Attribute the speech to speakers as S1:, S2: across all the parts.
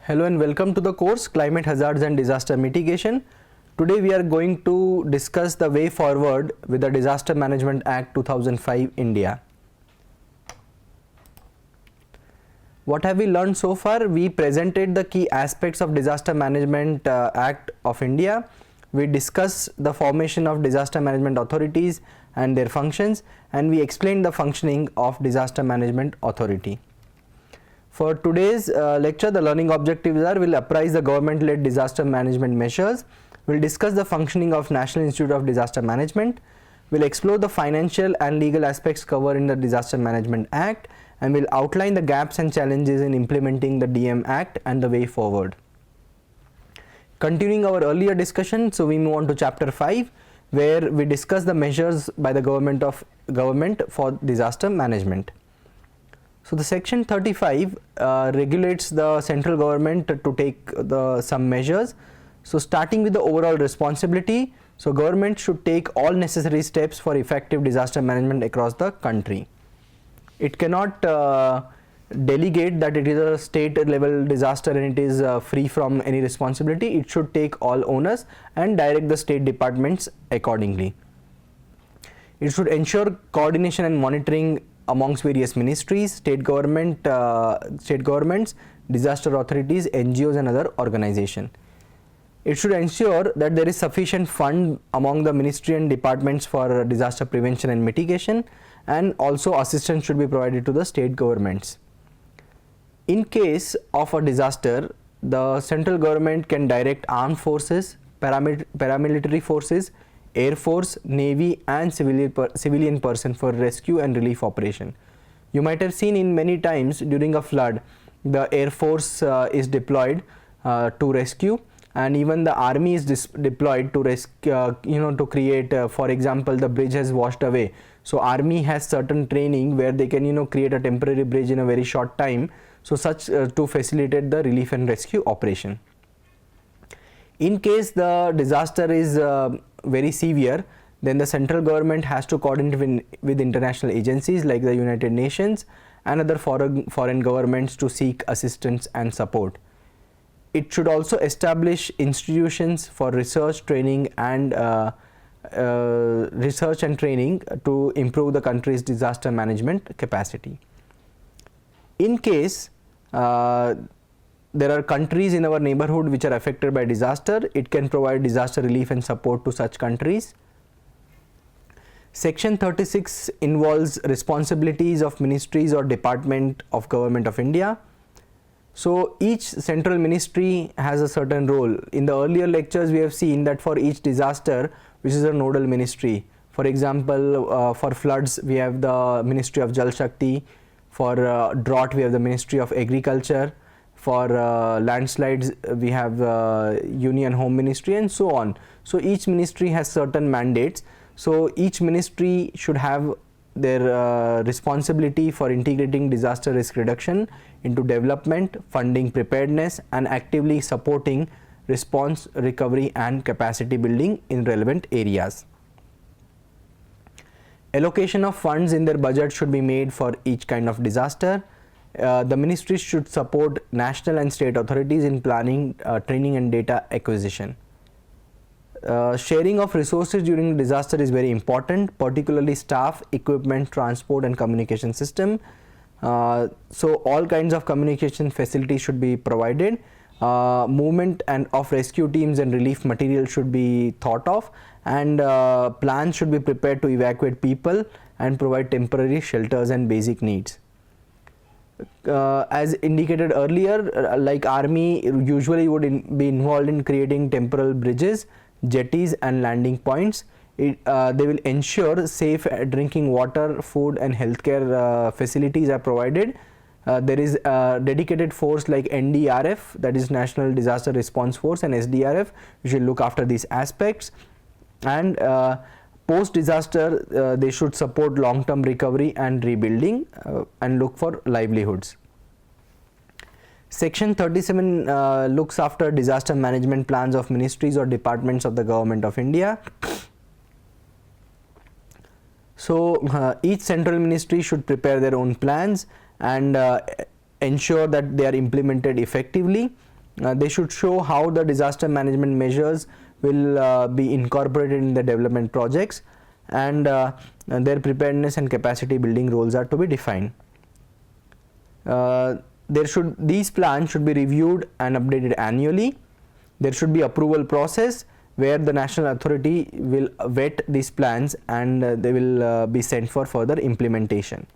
S1: Hello and welcome to the course Climate Hazards and Disaster Mitigation. Today we are going to discuss the way forward with the Disaster Management Act 2005 India. What have we learned so far? We presented the key aspects of Disaster Management Act of India. We discussed the formation of disaster management authorities and their functions, and we explained the functioning of Disaster Management Authority. For today's lecture, the learning objectives are: we'll apprise the government-led disaster management measures, we'll discuss the functioning of National Institute of Disaster Management, we'll explore the financial and legal aspects covered in the Disaster Management Act, and we'll outline the gaps and challenges in implementing the DM Act and the way forward. Continuing our earlier discussion, so we move on to chapter 5, where we discuss the measures by the government for disaster management. So the section 35 regulates the central government to take some measures. So starting with the overall responsibility, so government should take all necessary steps for effective disaster management across the country. It cannot delegate that it is a state level disaster and it is free from any responsibility. It should take all onus and direct the state departments accordingly. It should ensure coordination and monitoring amongst various ministries, state governments, disaster authorities, NGOs and other organizations. It should ensure that there is sufficient fund among the ministry and departments for disaster prevention and mitigation, and also assistance should be provided to the state governments. In case of a disaster, the central government can direct armed forces, paramilitary forces, Air Force, Navy and civilian person for rescue and relief operation. You might have seen in many times during a flood, the Air Force is deployed to rescue, and even the army is deployed to rescue, to create, for example, the bridge has washed away. So army has certain training where they can, create a temporary bridge in a very short time. So such to facilitate the relief and rescue operation. In case the disaster is very severe, then the central government has to coordinate with international agencies like the United Nations and other foreign governments to seek assistance and support. It should also establish institutions for research, training and to improve the country's disaster management capacity. In case there are countries in our neighborhood which are affected by disaster, it can provide disaster relief and support to such countries. Section 36 involves responsibilities of ministries or department of Government of India. So each central ministry has a certain role. In the earlier lectures we have seen that for each disaster, which is a nodal ministry. For example, for floods we have the Ministry of Jal Shakti, for drought we have the Ministry of Agriculture, for landslides we have Union Home Ministry and so on. So each ministry has certain mandates. So each ministry should have their responsibility for integrating disaster risk reduction into development, funding preparedness and actively supporting response, recovery and capacity building in relevant areas. Allocation of funds in their budget should be made for each kind of disaster. The ministries should support national and state authorities in planning, training and data acquisition. Sharing of resources during disaster is very important, particularly staff, equipment, transport and communication system. So all kinds of communication facilities should be provided. Movement and of rescue teams and relief material should be thought of, and plans should be prepared to evacuate people and provide temporary shelters and basic needs. As indicated earlier, like army usually would be involved in creating temporal bridges, jetties and landing points. They will ensure safe drinking water, food and healthcare facilities are provided. There is a dedicated force like NDRF, that is National Disaster Response Force, and SDRF, which will look after these aspects. And post disaster they should support long term recovery and rebuilding and look for livelihoods. Section 37 looks after disaster management plans of ministries or departments of the Government of India. So each central ministry should prepare their own plans and ensure that they are implemented effectively. They should show how the disaster management measures will be incorporated in the development projects, and their preparedness and capacity building roles are to be defined. These plans should be reviewed and updated annually. There should be approval process where the national authority will vet these plans, and they will be sent for further implementation.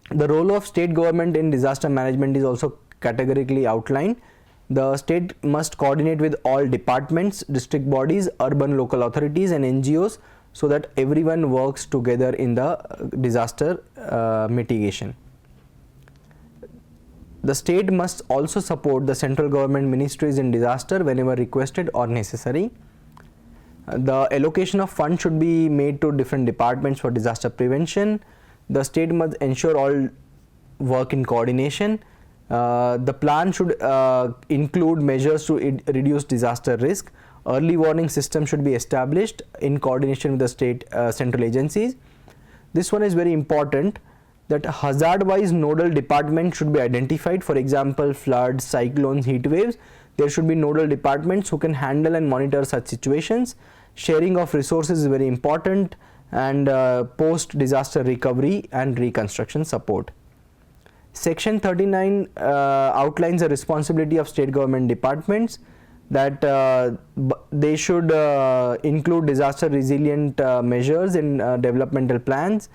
S1: The role of state government in disaster management is also categorically outlined. The state must coordinate with all departments, district bodies, urban local authorities and NGOs so that everyone works together in the disaster mitigation. The state must also support the central government ministries in disaster whenever requested or necessary. The allocation of funds should be made to different departments for disaster prevention. The state must ensure all work in coordination. The plan should include measures to reduce disaster risk. Early warning system should be established in coordination with the state central agencies. This one is very important, that hazard-wise nodal departments should be identified. For example, floods, cyclones, heat waves. There should be nodal departments who can handle and monitor such situations. Sharing of resources is very important, and post-disaster recovery and reconstruction support. Section 39 outlines the responsibility of state government departments, that they should include disaster resilient measures in developmental plans.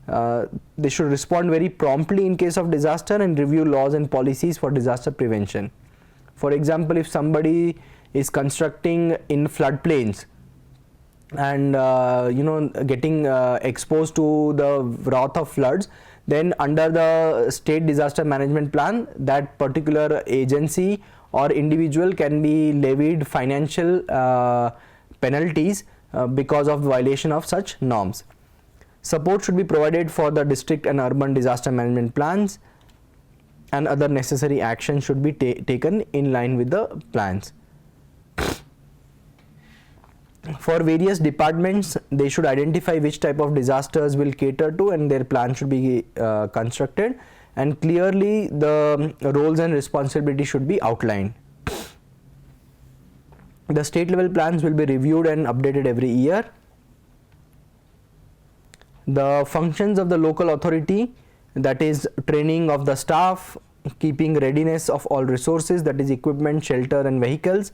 S1: They should respond very promptly in case of disaster and review laws and policies for disaster prevention. For example, if somebody is constructing in floodplains and getting exposed to the wrath of floods, then under the state disaster management plan, that particular agency or individual can be levied financial penalties because of violation of such norms. Support should be provided for the district and urban disaster management plans, and other necessary actions should be taken in line with the plans. For various departments, they should identify which type of disasters will cater to, and their plan should be constructed, and clearly the roles and responsibilities should be outlined. The state level plans will be reviewed and updated every year. The functions of the local authority, that is training of the staff, keeping readiness of all resources, that is equipment, shelter and vehicles,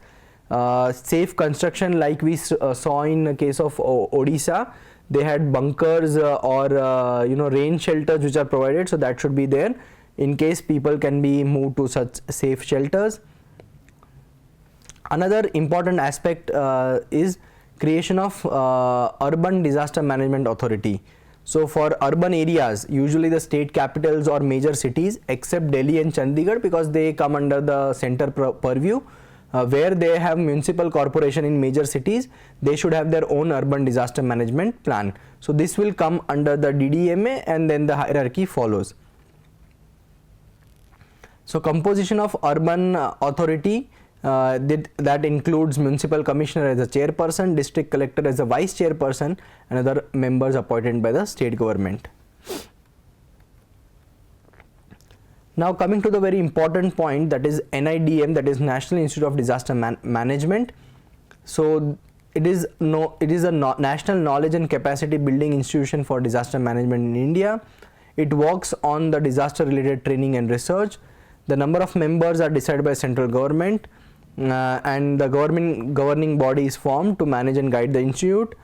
S1: safe construction, like we saw in the case of Odisha. They had bunkers or rain shelters which are provided, so that should be there in case people can be moved to such safe shelters. Another important aspect is creation of urban disaster management authority. So for urban areas, usually the state capitals or major cities, except Delhi and Chandigarh, because they come under the center purview, where they have municipal corporation in major cities, they should have their own urban disaster management plan. So this will come under the DDMA, and then the hierarchy follows. So composition of urban authority, that includes municipal commissioner as a chairperson, district collector as a vice chairperson, and other members appointed by the state government. Now coming to the very important point, that is NIDM, that is National Institute of Disaster Management. So it is a national knowledge and capacity building institution for disaster management in India. It works on the disaster related training and research. The number of members are decided by central government, and the governing body is formed to manage and guide the institute.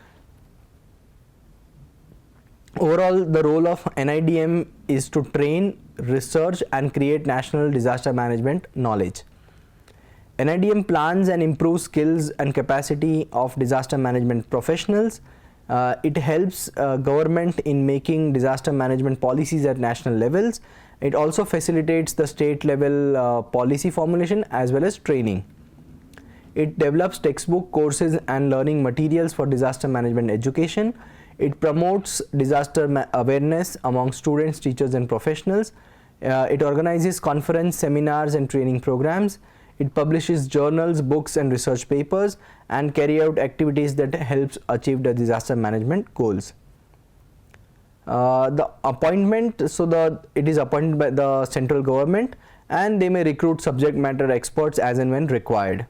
S1: Overall, the role of NIDM is to train, research and create national disaster management knowledge. NIDM plans and improves skills and capacity of disaster management professionals. It helps government in making disaster management policies at national levels. It also facilitates the state level policy formulation as well as training. It develops textbook courses and learning materials for disaster management education. It promotes disaster awareness among students, teachers and professionals. It organizes conference, seminars and training programs. It publishes journals, books and research papers, and carry out activities that helps achieve the disaster management goals. The appointment, it is appointed by the central government, and they may recruit subject matter experts as and when required.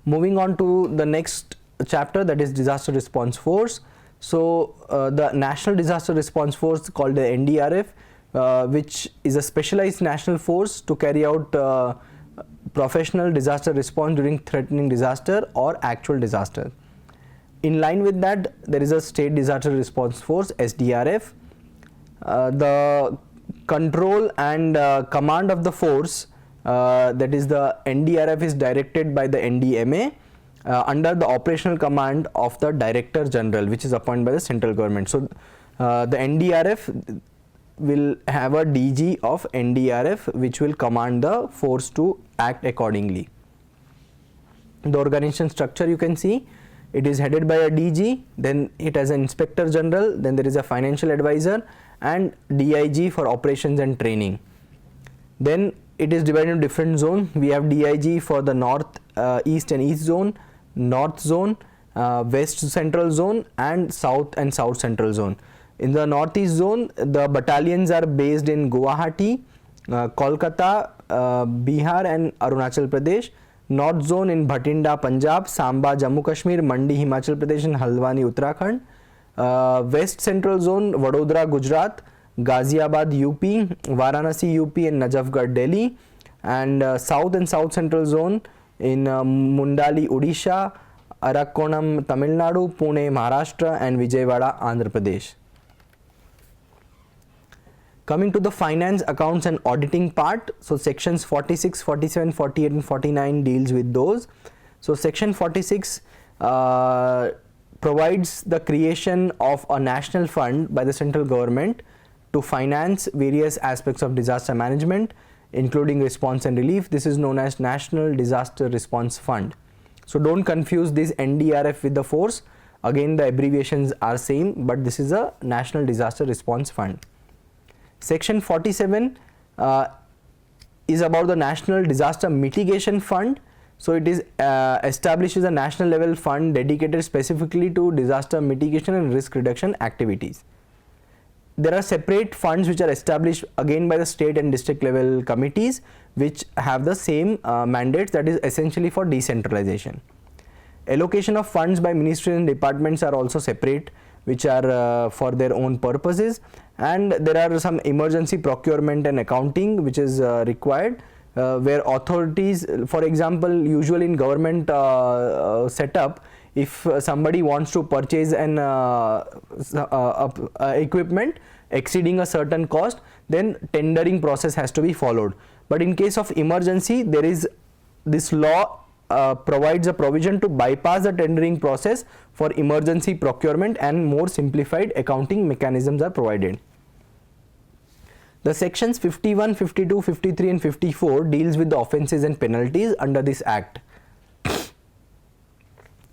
S1: Moving on to the next chapter, that is disaster response force. So the National Disaster Response Force, called the NDRF, which is a specialized national force to carry out professional disaster response during threatening disaster or actual disaster. In line with that, there is a State Disaster Response Force, SDRF. The control and command of the force, that is the NDRF, is directed by the NDMA under the operational command of the Director General, which is appointed by the central government. So the NDRF will have a DG of NDRF, which will command the force to act accordingly. The organization structure, you can see, it is headed by a DG, then it has an Inspector General, then there is a financial advisor, and DIG for operations and training. Then it is divided into different zones. We have DIG for the North, East and East zone, North zone, West Central zone, and South Central zone. In the Northeast zone, the battalions are based in Guwahati, Kolkata, Bihar and Arunachal Pradesh. North zone in Bhatinda, Punjab, Samba, Jammu Kashmir, Mandi, Himachal Pradesh and Haldwani, Uttarakhand. West Central zone, Vadodara, Gujarat, Ghaziabad, UP, Varanasi, UP and Najafgarh, Delhi. And South and South Central zone in Mundali, Odisha, Arakkonam, Tamil Nadu, Pune, Maharashtra and Vijayawada, Andhra Pradesh. Coming to the finance, accounts and auditing part, so sections 46, 47, 48 and 49 deals with those. So section 46 provides the creation of a national fund by the central government to finance various aspects of disaster management, including response and relief. This is known as National Disaster Response Fund. So don't confuse this NDRF with the force. Again, the abbreviations are same, but this is a National Disaster Response Fund. Section 47 is about the National Disaster Mitigation Fund. So it is establishes a national level fund dedicated specifically to disaster mitigation and risk reduction activities. There are separate funds which are established again by the state and district level committees, which have the same mandates, that is essentially for decentralization. Allocation of funds by ministries and departments are also separate, which are for their own purposes, and there are some emergency procurement and accounting which is required, where authorities, for example, usually in government setup, if somebody wants to purchase an equipment exceeding a certain cost, then tendering process has to be followed. But in case of emergency, there is this law provides a provision to bypass the tendering process for emergency procurement, and more simplified accounting mechanisms are provided. The sections 51, 52, 53 and 54 deals with the offences and penalties under this act.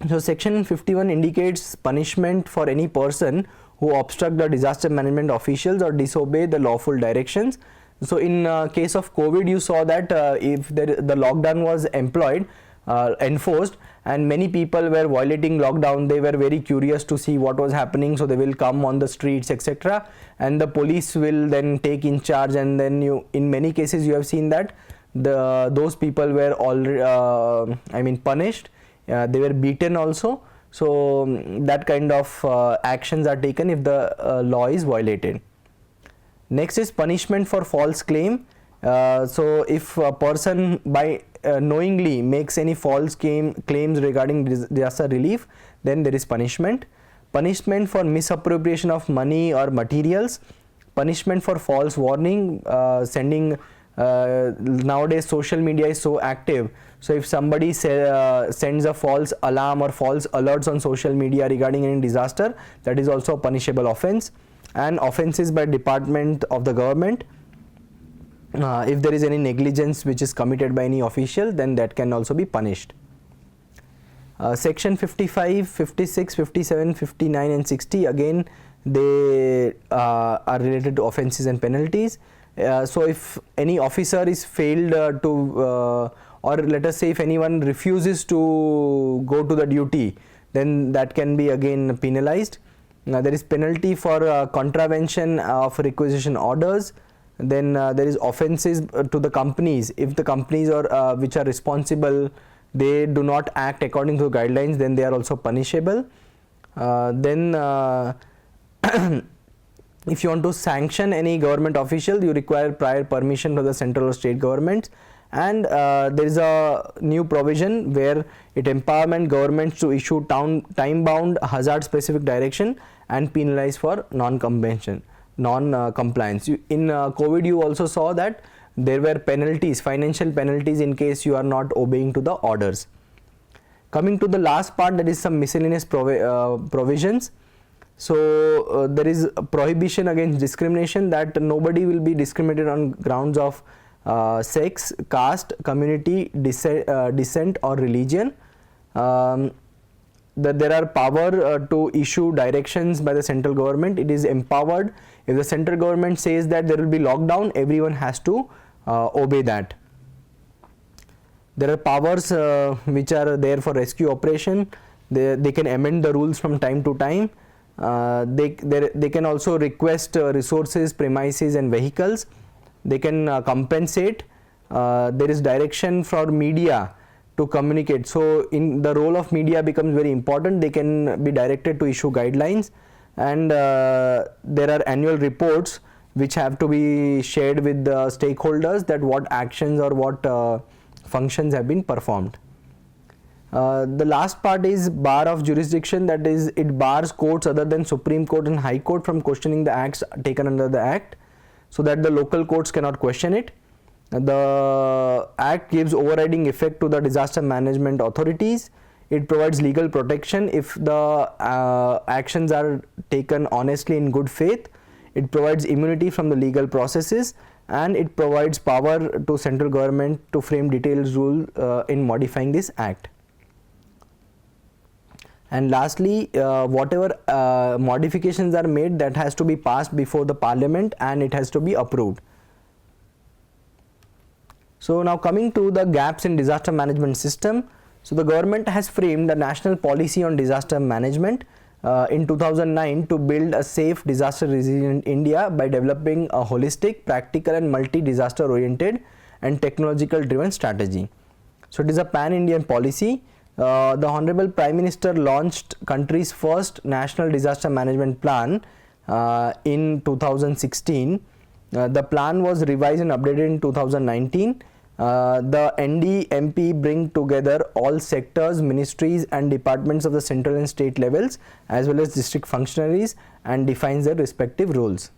S1: So section 51 indicates punishment for any person who obstruct the disaster management officials or disobey the lawful directions. So in case of COVID, you saw that if the lockdown was enforced and many people were violating lockdown, they were very curious to see what was happening, so they will come on the streets, etc., and the police will then take in charge, and then in many cases you have seen that those people were already punished, they were beaten also. So that kind of actions are taken if the law is violated. Next is punishment for false claim. So if a person by knowingly makes any false claims regarding disaster relief, then there is punishment. Punishment for misappropriation of money or materials. Punishment for false warning, sending. Nowadays social media is so active, so if somebody sends a false alarm or false alerts on social media regarding any disaster, that is also a punishable offence. And offences by department of the government, if there is any negligence which is committed by any official, then that can also be punished. Section 55, 56, 57, 59 and 60, again they are related to offences and penalties. So if any officer is failed to or let us say if anyone refuses to go to the duty, then that can be again penalized. There is penalty for contravention of requisition orders, Then there is offenses to the companies. If the companies or which are responsible, they do not act according to guidelines, then they are also punishable. Then if you want to sanction any government official, you require prior permission from the central or state governments. And there is a new provision where it empowerment governments to issue time-bound hazard-specific direction and penalize for non-compliance. In COVID, you also saw that there were penalties, financial penalties in case you are not obeying to the orders. Coming to the last part, that is some miscellaneous provisions. So there is a prohibition against discrimination, that nobody will be discriminated on grounds of sex, caste, community, descent or religion. That there are power to issue directions by the central government. It is empowered. If the central government says that there will be lockdown, everyone has to obey that. There are powers which are there for rescue operation. They can amend the rules from time to time. They can also request resources, premises and vehicles. They can compensate. There is direction for media to communicate. So in the role of media becomes very important. They can be directed to issue guidelines, and there are annual reports which have to be shared with the stakeholders, that what actions or what functions have been performed. The last part is bar of jurisdiction, that is, it bars courts other than Supreme Court and High Court from questioning the acts taken under the Act, so that the local courts cannot question it. The Act gives overriding effect to the disaster management authorities. It provides legal protection if the actions are taken honestly in good faith. It provides immunity from the legal processes, and it provides power to central government to frame detailed rules in modifying this Act. And lastly, whatever modifications are made, that has to be passed before the Parliament and it has to be approved. So now coming to the gaps in disaster management system. So the government has framed a national policy on disaster management in 2009 to build a safe, disaster resilient India by developing a holistic, practical and multi-disaster oriented and technological driven strategy. So it is a pan-Indian policy. The Honorable Prime Minister launched country's first national disaster management plan in 2016. The plan was revised and updated in 2019. The NDMP bring together all sectors, ministries and departments of the central and state levels as well as district functionaries and defines their respective roles.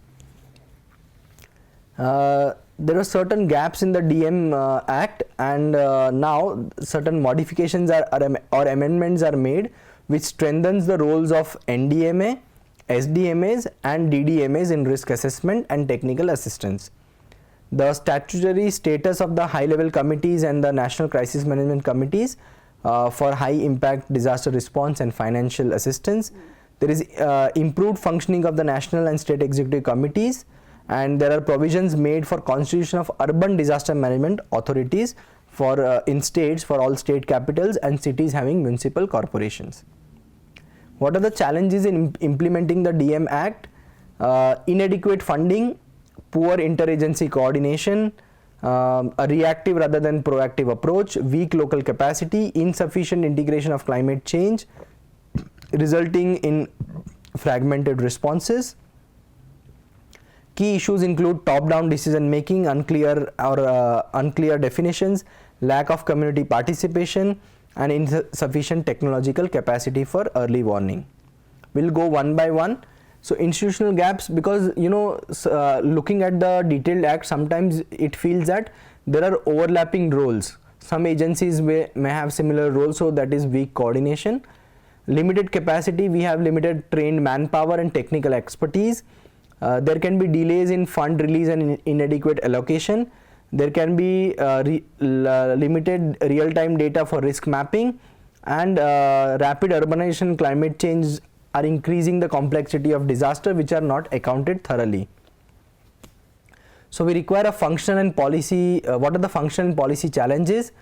S1: There are certain gaps in the DM Act, and now certain modifications or amendments are made which strengthens the roles of NDMA, SDMAs and DDMAs in risk assessment and technical assistance. The statutory status of the high level committees and the national crisis management committees for high impact disaster response and financial assistance. There is improved functioning of the national and state executive committees, and there are provisions made for constitution of urban disaster management authorities for in states, for all state capitals and cities having municipal corporations. What are the challenges in implementing the DM Act? Inadequate funding, poor interagency coordination, a reactive rather than proactive approach, weak local capacity, insufficient integration of climate change, resulting in fragmented responses. Key issues include top-down decision making, unclear definitions, lack of community participation, and insufficient technological capacity for early warning. We'll go one by one. So institutional gaps, because looking at the detailed act, sometimes it feels that there are overlapping roles. Some agencies may have similar roles, so that is weak coordination. Limited capacity, we have limited trained manpower and technical expertise. There can be delays in fund release and inadequate allocation. There can be limited real-time data for risk mapping, and rapid urbanization and climate change are increasing the complexity of disaster, which are not accounted thoroughly. So we require a functional and policy. What are the functional and policy challenges?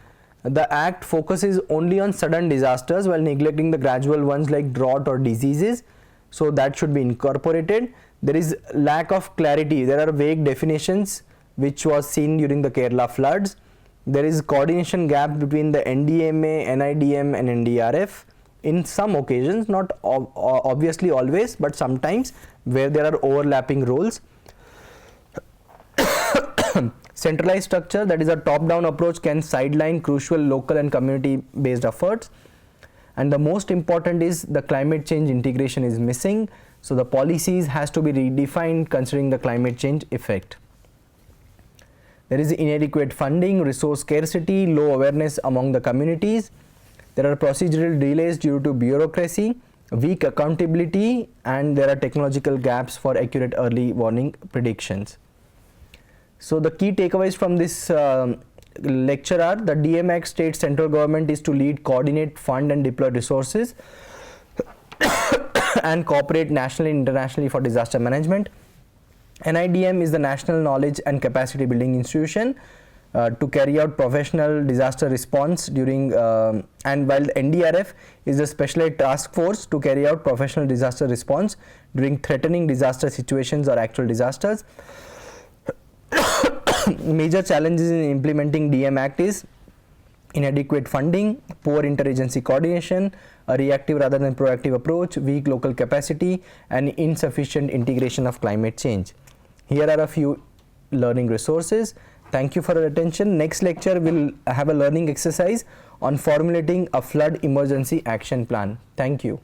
S1: The Act focuses only on sudden disasters while neglecting the gradual ones like drought or diseases. So that should be incorporated. There is lack of clarity. There are vague definitions which was seen during the Kerala floods. There is coordination gap between the NDMA, NIDM and NDRF in some occasions, not obviously always, but sometimes where there are overlapping roles. Centralized structure, that is a top-down approach, can sideline crucial local and community-based efforts. And the most important is the climate change integration is missing. So the policies has to be redefined considering the climate change effect. There is inadequate funding, resource scarcity, low awareness among the communities. There are procedural delays due to bureaucracy, weak accountability, and there are technological gaps for accurate early warning predictions. So the key takeaways from this lecture are: the DMAC states central government is to lead, coordinate, fund and deploy resources and cooperate nationally and internationally for disaster management. NIDM is the National Knowledge and Capacity Building Institution to carry out professional disaster response during and while the NDRF is a specialized task force to carry out professional disaster response during threatening disaster situations or actual disasters. Major challenges in implementing DM Act is inadequate funding, poor interagency coordination, a reactive rather than proactive approach, weak local capacity and insufficient integration of climate change. Here are a few learning resources. Thank you for your attention. Next lecture will have a learning exercise on formulating a flood emergency action plan. Thank you.